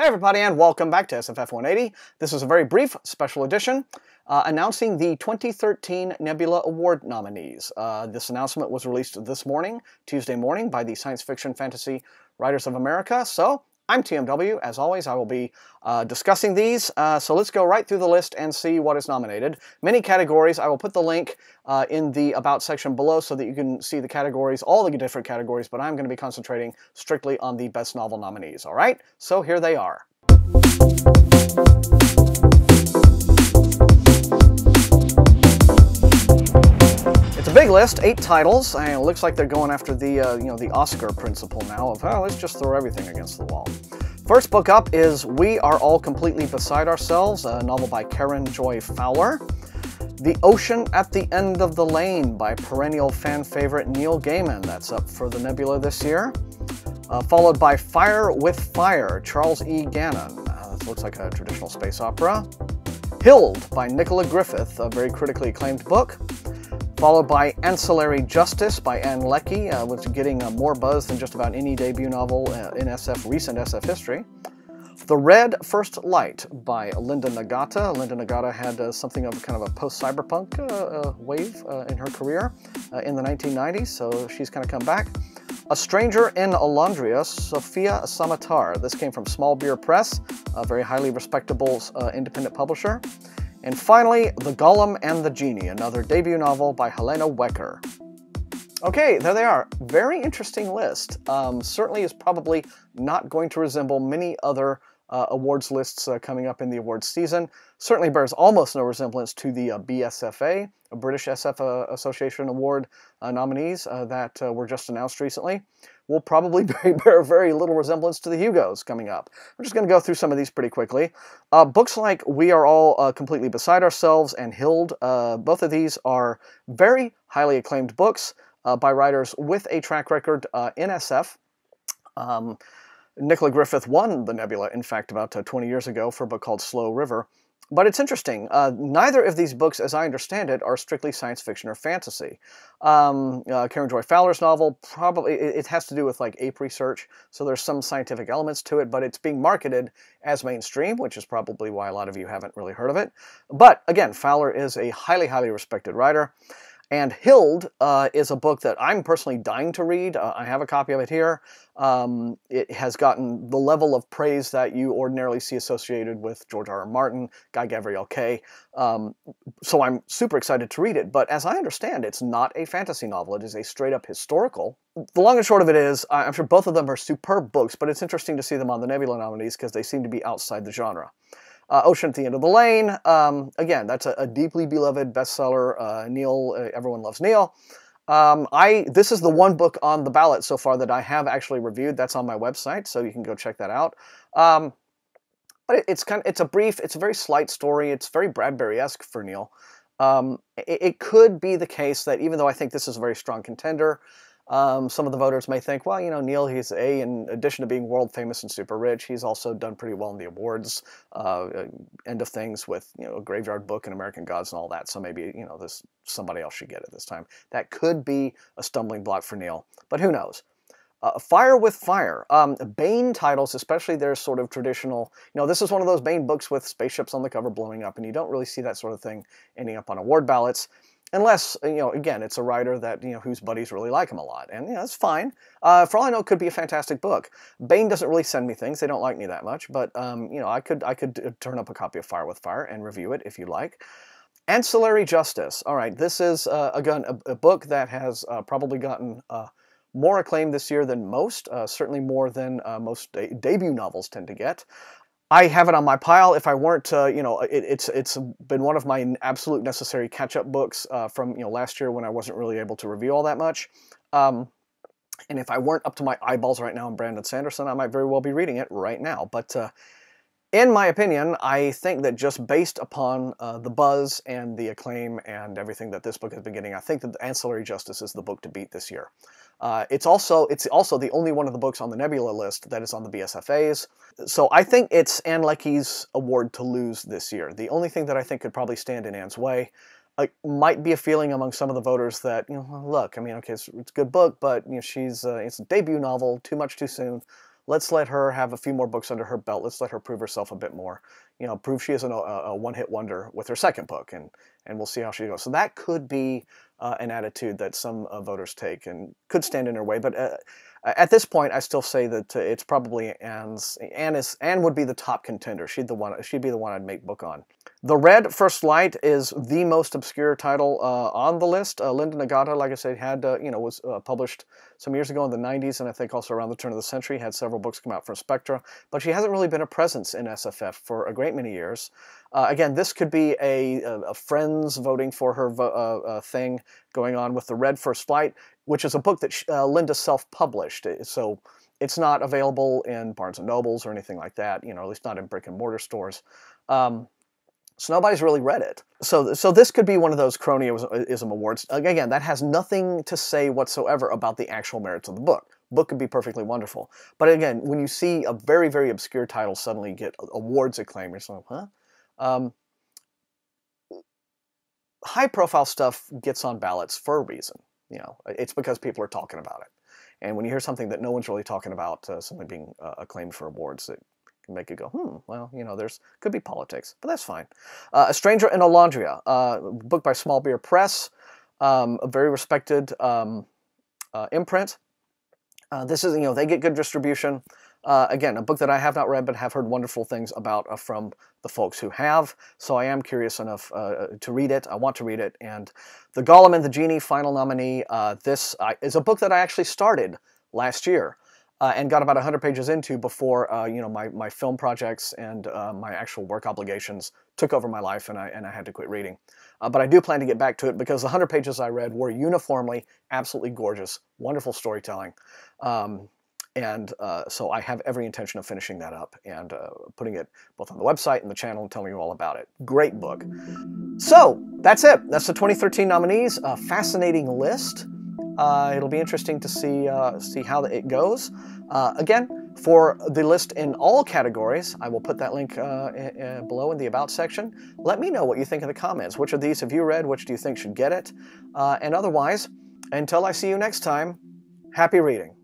Hey everybody, and welcome back to SFF180. This is a very brief special edition announcing the 2013 Nebula Award nominees. This announcement was released this morning, Tuesday morning, by the Science Fiction Fantasy Writers of America. So, I'm TMW. As always, I will be discussing these. So let's go right through the list and see what is nominated. Many categories. I will put the link in the About section below so that you can see the categories, all the different categories, but I'm going to be concentrating strictly on the Best Novel nominees, all right? So here they are. It's a big list, 8 titles, and it looks like they're going after the the Oscar principle now of, oh, let's just throw everything against the wall. First book up is We Are All Completely Beside Ourselves, a novel by Karen Joy Fowler. The Ocean at the End of the Lane by perennial fan favorite Neil Gaiman. That's up for the Nebula this year. Followed by Fire with Fire, Charles E. Gannon. This looks like a traditional space opera. Hild by Nicola Griffith, a very critically acclaimed book. Followed by Ancillary Justice by Ann Leckie, which is getting more buzz than just about any debut novel in recent SF history. The Red First Light by Linda Nagata. Linda Nagata had something of kind of a post-cyberpunk wave in her career in the 1990s, so she's kind of come back. A Stranger in Alondria, Sophia Samatar. This came from Small Beer Press, a very highly respectable independent publisher. And finally, The Golem and the Genie, another debut novel by Helena Wecker. Okay, there they are. Very interesting list. Certainly is probably not going to resemble many other awards lists coming up in the awards season. Certainly bears almost no resemblance to the BSFA, a British SF Association Award nominees that were just announced recently. Will probably bear very little resemblance to the Hugos coming up. I'm just going to go through some of these pretty quickly. Books like We Are All Completely Beside Ourselves and Hild, both of these are very highly acclaimed books by writers with a track record in SF. Nicola Griffith won the Nebula, in fact, about 20 years ago for a book called Slow River. But it's interesting. Neither of these books, as I understand it, are strictly science fiction or fantasy. Karen Joy Fowler's novel, probably, it has to do with like ape research, so there's some scientific elements to it, but it's being marketed as mainstream, which is probably why a lot of you haven't really heard of it. But again, Fowler is a highly, highly respected writer. And Hild is a book that I'm personally dying to read. I have a copy of it here. It has gotten the level of praise that you ordinarily see associated with George R.R. Martin, Guy Gavriel Kay. So I'm super excited to read it. But as I understand, it's not a fantasy novel. It is a straight-up historical. The long and short of it is, I'm sure both of them are superb books, but it's interesting to see them on the Nebula nominees because they seem to be outside the genre. Ocean at the End of the Lane, again, that's a deeply beloved bestseller. Neil, everyone loves Neil. This is the one book on the ballot so far that I have actually reviewed. That's on my website, so you can go check that out. But it's a very slight story. It's very Bradbury-esque for Neil. It could be the case that even though I think this is a very strong contender, some of the voters may think, well, you know, Neil, in addition to being world famous and super rich, he's also done pretty well in the awards end of things with, you know, a Graveyard Book and American Gods and all that. So maybe, you know, somebody else should get it this time. That could be a stumbling block for Neil, but who knows? Fire with Fire. Bane titles, especially their sort of traditional, you know, this is one of those Bane books with spaceships on the cover blowing up, and you don't really see that sort of thing ending up on award ballots. Unless, you know, again, it's a writer that, you know, whose buddies really like him a lot. And, you know, it's fine. For all I know, it could be a fantastic book. Bane doesn't really send me things. They don't like me that much. But, you know, I could turn up a copy of Fire with Fire and review it if you like. Ancillary Justice. All right, this is, again, a book that has probably gotten more acclaim this year than most. Certainly more than most debut novels tend to get. I have it on my pile. If I weren't, you know, it's been one of my absolute necessary catch-up books from, you know, last year when I wasn't really able to review all that much. And if I weren't up to my eyeballs right now in Brandon Sanderson, I might very well be reading it right now. But in my opinion, I think that just based upon the buzz and the acclaim and everything that this book has been getting, I think that Ancillary Justice is the book to beat this year. It's also the only one of the books on the Nebula list that is on the BSFAs. So I think it's Ann Leckie's award to lose this year. The only thing that I think could probably stand in Ann's way might be a feeling among some of the voters that, you know, look, I mean, okay, it's a good book, but, you know, it's a debut novel, too much too soon. let's let her have a few more books under her belt. Let's let her prove herself a bit more. You know, prove she isn't a one-hit wonder with her second book, and we'll see how she goes. So that could be an attitude that some voters take and could stand in her way. But at this point, I still say that it's probably Anne's. Anne would be the top contender. She'd be the one I'd make book on. The Red First Light is the most obscure title on the list. Linda Nagata, like I said, had was published some years ago in the 90s, and I think also around the turn of the century, had several books come out from Spectra. But she hasn't really been a presence in SFF for a great many years. Again, this could be a friends voting for her thing going on with The Red First Light, which is a book that Linda self-published. So it's not available in Barnes & Nobles or anything like that, at least not in brick-and-mortar stores. So nobody's really read it. So this could be one of those cronyism awards. Again, that has nothing to say whatsoever about the actual merits of the book. Book could be perfectly wonderful. But again, when you see a very, very obscure title suddenly get awards acclaim, you're like, huh? High-profile stuff gets on ballots for a reason. It's because people are talking about it. And when you hear something that no one's really talking about, something being acclaimed for awards, it can make you go, well, there's could be politics, but that's fine. A Stranger in Alondria, book by Small Beer Press, a very respected imprint. This is, they get good distribution. Again, a book that I have not read, but have heard wonderful things about from the folks who have, so I am curious enough to read it. I want to read it. And The Golem and the Genie, final nominee. This is a book that I actually started last year and got about 100 pages into before, my film projects and my actual work obligations took over my life, and I had to quit reading. But I do plan to get back to it because the 100 pages I read were uniformly absolutely gorgeous, wonderful storytelling. So I have every intention of finishing that up and putting it both on the website and the channel and telling you all about it. Great book. So that's it. That's the 2013 nominees. A fascinating list. It'll be interesting to see how it goes. Again, for the list in all categories, I will put that link below in the About section. Let me know what you think in the comments. Which of these have you read? Which do you think should get it? And otherwise, until I see you next time, happy reading.